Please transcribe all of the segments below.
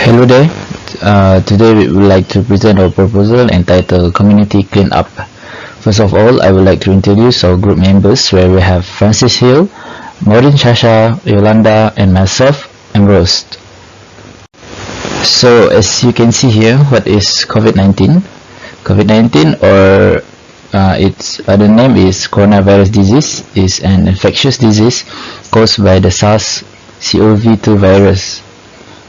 Hello there. Today we would like to present our proposal entitled Community Clean Up. First of all, I would like to introduce our group members, where we have Francis Hill, Maurine, Shasa, Yolanda, and myself, Ambrose. So as you can see here, what is COVID-19? COVID-19, or its other name is coronavirus disease, is an infectious disease caused by the SARS-CoV-2 virus.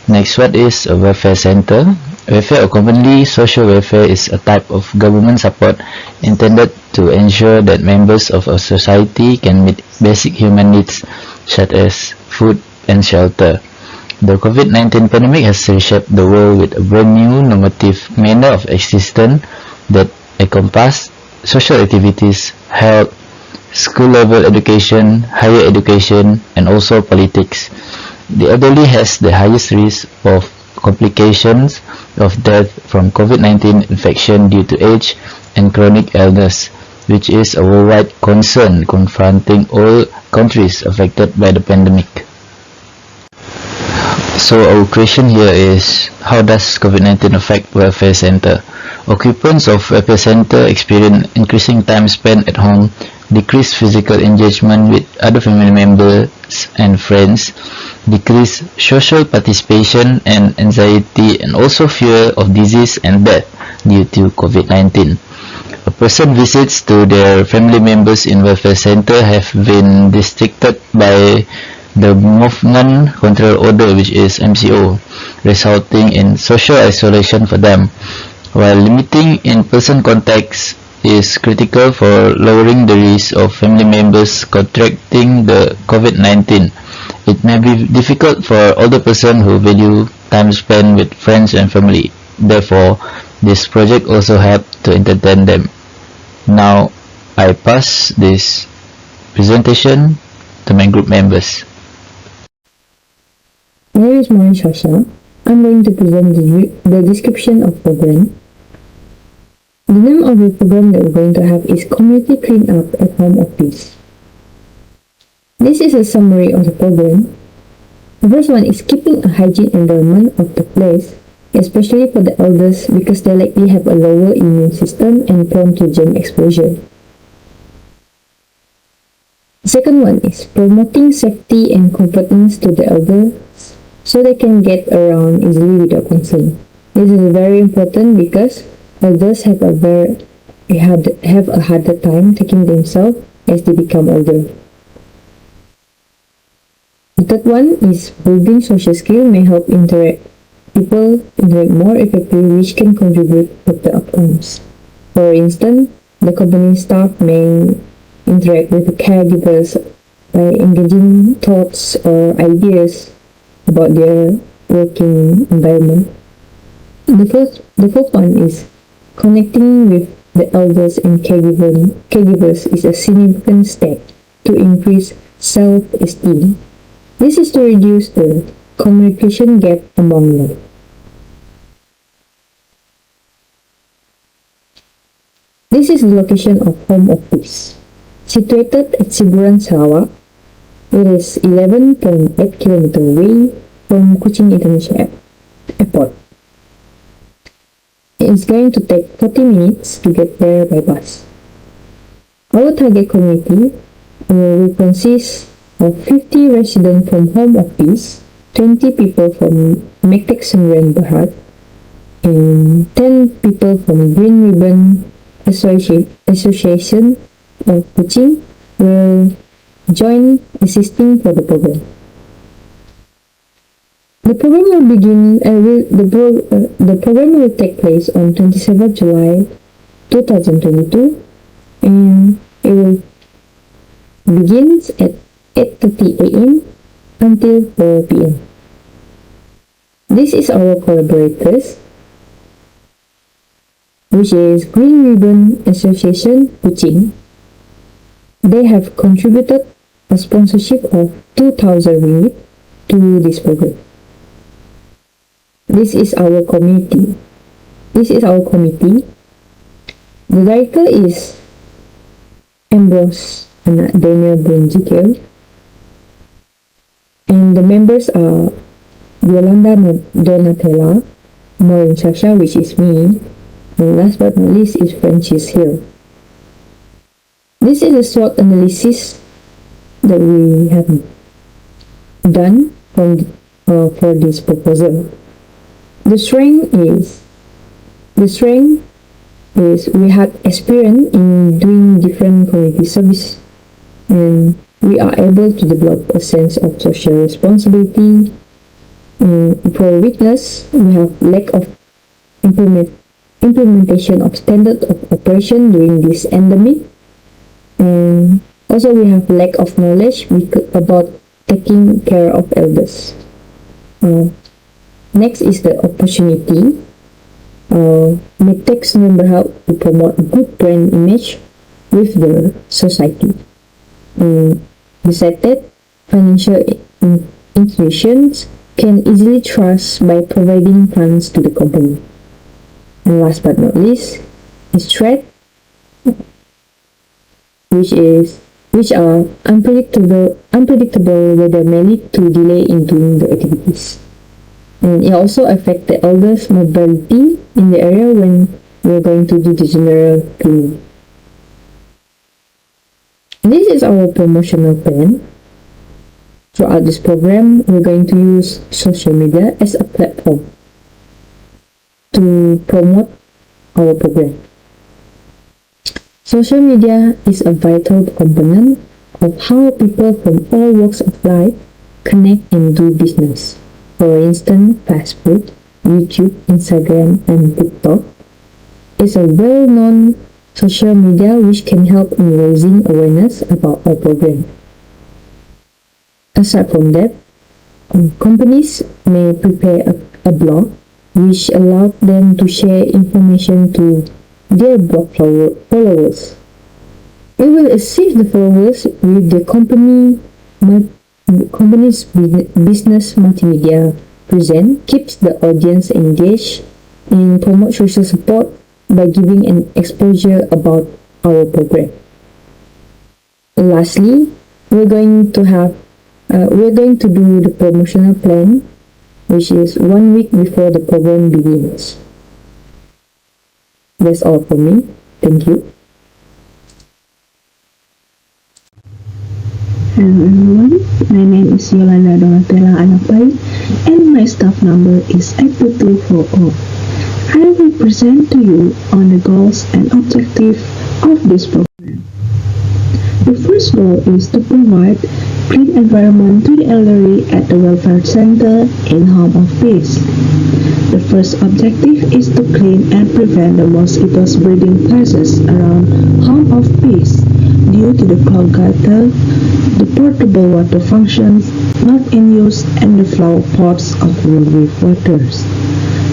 Next, what is a welfare center? Welfare, or commonly social welfare, is a type of government support intended to ensure that members of a society can meet basic human needs such as food and shelter. The COVID-19 pandemic has reshaped the world with a brand new normative manner of existence that encompasses social activities, health, school-level education, higher education, and also politics. The elderly has the highest risk of complications of death from COVID-19 infection due to age and chronic illness, which is a worldwide concern confronting all countries affected by the pandemic. So our question here is, how does COVID-19 affect welfare center? Occupants of welfare center experience increasing time spent at home, decreased physical engagement with other family members and friends, decreased social participation and anxiety, and also fear of disease and death due to COVID-19. A person visits to their family members in welfare center have been restricted by the Movement Control Order, which is MCO, resulting in social isolation for them. While limiting in-person contacts is critical for lowering the risk of family members contracting the COVID-19, it may be difficult for older persons who value time spent with friends and family. Therefore, this project also helps to entertain them. Now, I pass this presentation to my group members. My name is Maurine Shasa. I'm going to present the description of program. The name of the program that we're going to have is Community Clean Up at Home Office. This is a summary of the program. The first one is keeping a hygiene environment of the place, especially for the elders because they likely have a lower immune system and prone to germ exposure. The second one is promoting safety and competence to the elders so they can get around easily without concern. This is very important because elders have a harder time taking themselves as they become older. The third one is building social skills may help people interact more effectively, which can contribute to the outcomes. For instance, the company staff may interact with the caregivers by engaging thoughts or ideas about their working environment. The fourth one is connecting with the elders and caregivers is a significant step to increase self-esteem. This is to reduce the communication gap among them. This is the location of home office. Situated at Siburan, Sarawak, it is 11.8 km away from Kuching International Airport. It's going to take 40 minutes to get there by bus. Our target community will consist of 50 residents from home office, 20 people from Mektek Sembilan Berhad, and 10 people from Green Ribbon Association of Kuching will join assisting for the program. The program will take place on 27 July 2022, and it will begins at 8:30 a.m. until 4 p.m. This is our collaborators, which is Green Ribbon Association Kuching. They have contributed a sponsorship of 2,000 ringgit to this program. This is our committee. The director is Ambrose, Anak, Boone, Jikeu. And the members are Yolanda Donatella, Maurine Shasa, which is me, and last but not least is Francis Hill. This is a SWOT analysis that we have done for this proposal. The strength is we had experience in doing different community service, and we are able to develop a sense of social responsibility. For weakness, we have lack of implementation of standard of operation during this endemic, and also we have lack of knowledge about taking care of elders. Next is the opportunity. Medtechs member help to promote good brand image with the society. Besides that, financial institutions can easily trust by providing funds to the company. And last but not least is threat, which are unpredictable whether may lead to delay in doing the activities. And it also affects the elders' mobility in the area when we're going to do the general cleaning. This is our promotional plan. Throughout this program, we're going to use social media as a platform to promote our program. Social media is a vital component of how people from all walks of life connect and do business. For instance, Facebook, YouTube, Instagram, and TikTok is a well-known social media which can help in raising awareness about our program. Aside from that, companies may prepare a blog which allows them to share information to their blog followers. It will assist the followers with the company's business multimedia present, keeps the audience engaged, and promote social support by giving an exposure about our program. Lastly, we're going to do the promotional plan, which is 1 week before the program begins. That's all for me. Thank you. Hello everyone, my name is Yolanda Donatella Anak, and my staff number is 8240. I will present to you on the goals and objectives of this program. The first goal is to provide clean environment to the elderly at the welfare center in Home of Peace. The first objective is to clean and prevent the mosquitoes breeding places around Home of Peace due to the clogged gutter, the portable water functions not in use, and the flower pots overflowed with waters.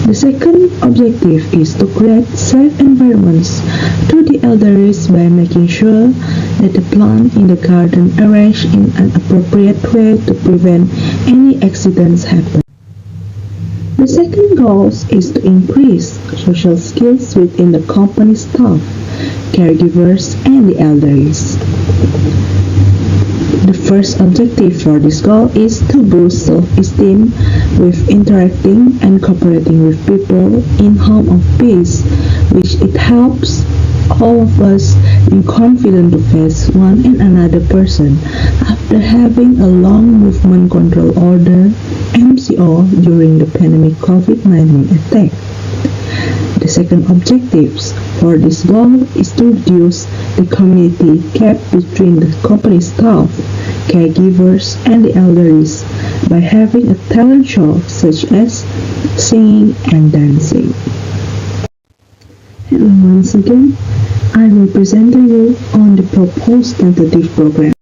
The second objective is to create safe environments to the elderly by making sure that the plants in the garden are arranged in an appropriate way to prevent any accidents happen. The second goal is to increase social skills within the company staff, caregivers, and the elderly. The first objective for this goal is to boost self-esteem with interacting and cooperating with people in Home of Peace, which it helps all of us be confident to face one and another person after having a long movement control order (MCO) during the pandemic COVID-19 attack. The second objective for this goal is to reduce the community gap between the company staff, caregivers, and the elderly by having a talent show such as singing and dancing. Hello once again, I will present to you on the proposed tentative program.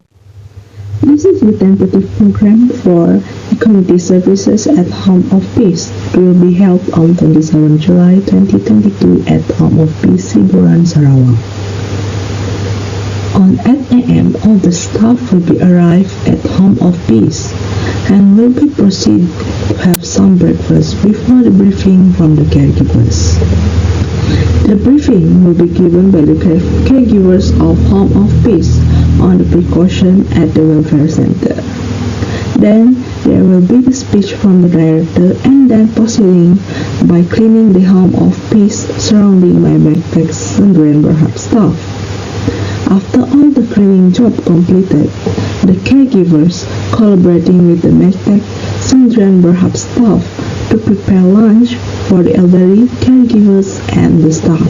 This is the tentative program for community services at Home of Peace. It will be held on 27 July 2022 at Home of Peace, Siburan, Sarawak. On 8 a.m., all the staff will be arrived at Home of Peace and will be proceed to have some breakfast before the briefing from the caregivers. The briefing will be given by the caregivers of Home of Peace on the precaution at the welfare center. Then, There will be the speech from the director and then proceeding by cleaning the home of peace surrounding my backpacks and Berhad staff. After all the cleaning job completed, the caregivers collaborating with the Medtech Sendirian Berhad staff to prepare lunch for the elderly caregivers and the staff.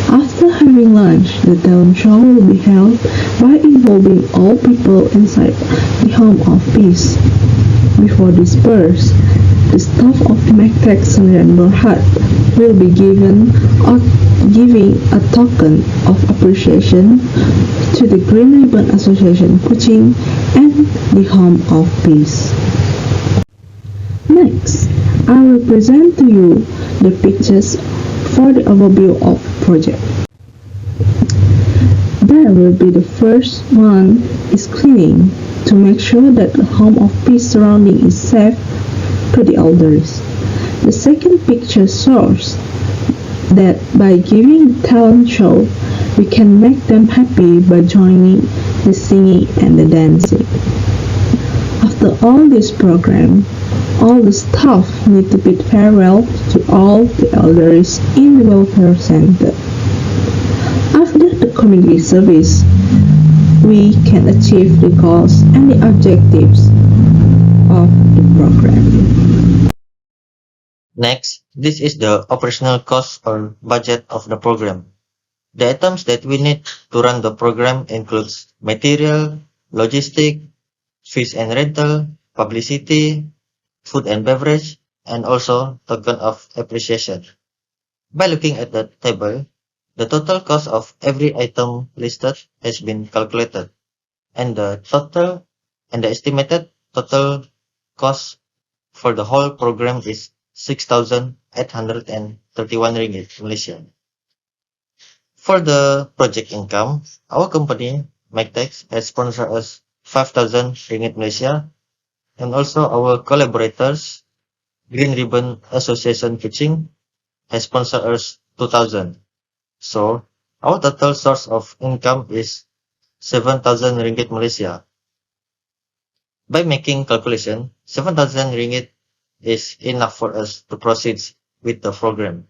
After having lunch, the talent show will be held by involving all people inside the Home of Peace. Before disperse, the staff of Medtech Sendirian Berhad will be giving a token of appreciation to the Green Ribbon Association Kuching and the Home of Peace. Next, I will present to you the pictures for the overview of project. There will be the first one is cleaning to make sure that the Home of Peace surrounding is safe to the elders. The second picture shows that by giving the talent show, we can make them happy by joining the singing and the dancing. After all this program, all the staff need to bid farewell to all the elders in the welfare center. After the community service, we can achieve the goals and the objectives of the program. Next, this is the operational cost or budget of the program. The items that we need to run the program includes material, logistic, fees and rental, publicity, food and beverage, and also token of appreciation. By looking at the table, the total cost of every item listed has been calculated, and the estimated total cost for the whole program is 6,831 ringgit Malaysian. For the project income, our company, Medtech, has sponsored us 5,000 ringgit Malaysia, and also our collaborators, Green Ribbon Association Kuching, has sponsored us 2,000. So, our total source of income is 7,000 ringgit Malaysia. By making calculation, 7,000 ringgit is enough for us to proceed with the program.